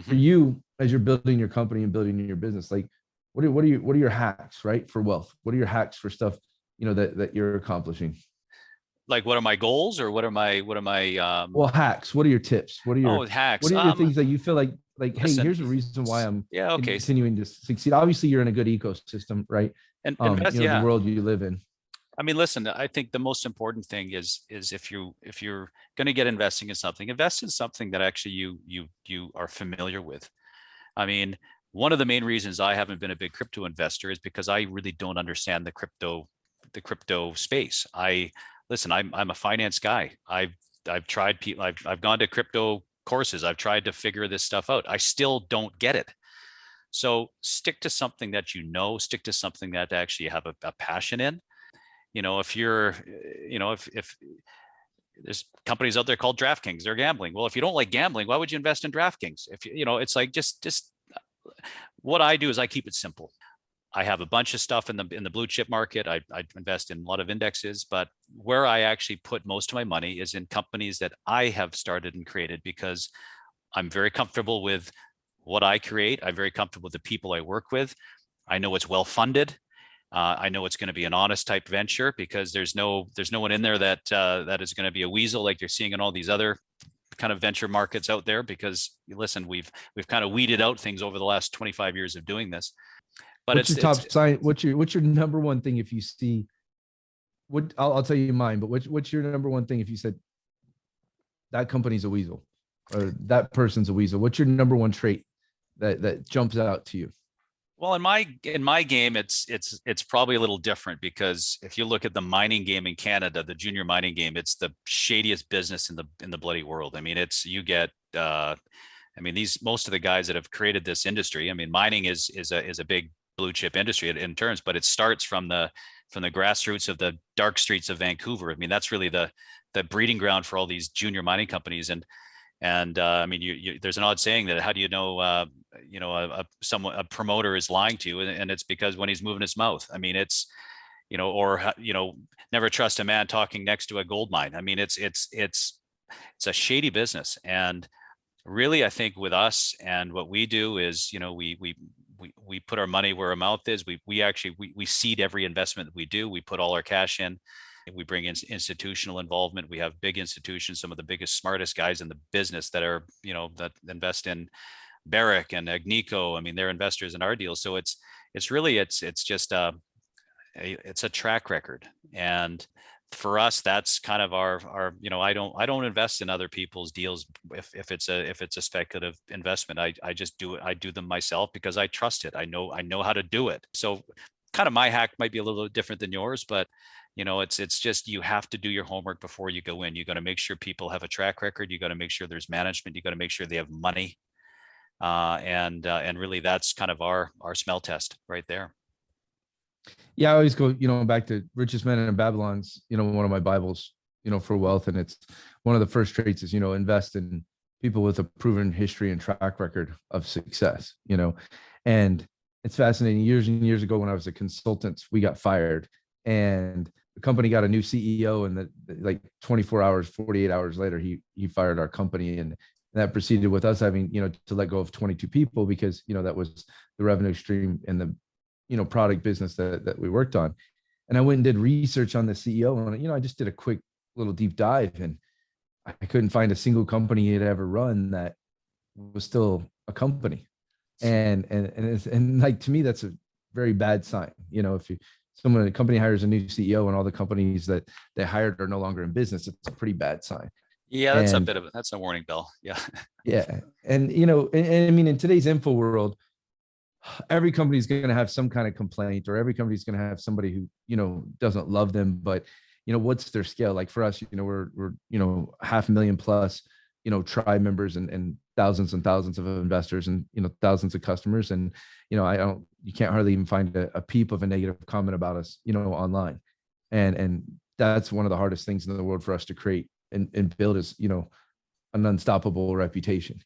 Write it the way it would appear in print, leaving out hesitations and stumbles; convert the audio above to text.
For you, as you're building your company and building your business, like what are your hacks, right? For wealth. What are your hacks for stuff, that you're accomplishing? Like, what are my goals, or what am I Well, hacks. What are your tips? oh, hacks. What are your things that you feel like, hey, Listen, here's a reason why I'm yeah, okay. continuing to succeed. Obviously, you're in a good ecosystem, right? And invest, The yeah. world you live in. I mean, listen, I think the most important thing is if you're going to get investing in something, invest in something that actually you are familiar with. I mean, one of the main reasons I haven't been a big crypto investor is because I really don't understand the crypto space. I'm a finance guy. I've tried people. I've gone to crypto courses. I've tried to figure this stuff out. I still don't get it. So stick to something that stick to something that actually you have a passion in. If you're, if there's companies out there called DraftKings, they're gambling. Well, if you don't like gambling, why would you invest in DraftKings? If it's like just what I do is I keep it simple. I have a bunch of stuff in the blue chip market. I invest in a lot of indexes, but where I actually put most of my money is in companies that I have started and created because I'm very comfortable with what I create. I'm very comfortable with the people I work with. I know it's well funded. I know it's going to be an honest type venture because there's no one in there that is going to be a weasel like you're seeing in all these other kind of venture markets out there. Because listen, we've kind of weeded out things over the last 25 years of doing this. But What's your top sign? What's your number one thing if you see what I'll tell you mine, but what's your number one thing if you said that company's a weasel or that person's a weasel? What's your number one trait that jumps out to you? well, in my game, it's probably a little different because if you look at the mining game in Canada, the junior mining game, it's the shadiest business in the bloody world. I mean, it's you get I mean, these most of the guys that have created this industry. I mean, mining is a big blue chip industry in terms, but it starts from the grassroots of the dark streets of Vancouver. I mean, that's really the breeding ground for all these junior mining companies. And I mean, there's an odd saying that how do you know, a promoter is lying to you, and it's because when he's moving his mouth. I mean, it's never trust a man talking next to a gold mine. I mean, it's a shady business, and really, I think with us and what we do is, we put our money where our mouth is. We seed every investment that we do. We put all our cash in. We bring in institutional involvement. We have big institutions, some of the biggest, smartest guys in the business that invest in Barrick and Agnico. I mean, they're investors in our deals. So it's just it's a track record. And for us, that's kind of our I don't invest in other people's deals if it's a speculative investment. I just do it. I do them myself because I trust it. I know how to do it. So kind of my hack might be a little different than yours, but it's just you have to do your homework before you go in. You got to make sure people have a track record. You got to make sure there's management. You got to make sure they have money. And really that's kind of our smell test right there. Yeah, I always go, back to richest men in Babylon's, one of my Bibles, for wealth. And it's one of the first traits is, invest in people with a proven history and track record of success, and it's fascinating. Years and years ago, when I was a consultant, we got fired and the company got a new CEO, and like 24 hours, 48 hours later, he fired our company. And that proceeded with us having, to let go of 22 people because, that was the revenue stream and the, product business that we worked on. And I went and did research on the CEO, and, I just did a quick little deep dive, and I couldn't find a single company he had ever run that was still a company. And like, to me, that's a very bad sign. If a company hires a new CEO and all the companies that they hired are no longer in business, it's a pretty bad sign. Yeah, And that's a warning bell. Yeah. yeah. And I mean, in today's info world, every company is going to have some kind of complaint, or every company is going to have somebody who, doesn't love them. But, what's their scale? Like for us, we're 500,000 plus, tribe members and thousands of investors and, thousands of customers. And, you can't hardly even find a peep of a negative comment about us, online. And that's one of the hardest things in the world for us to create and build is, an unstoppable reputation.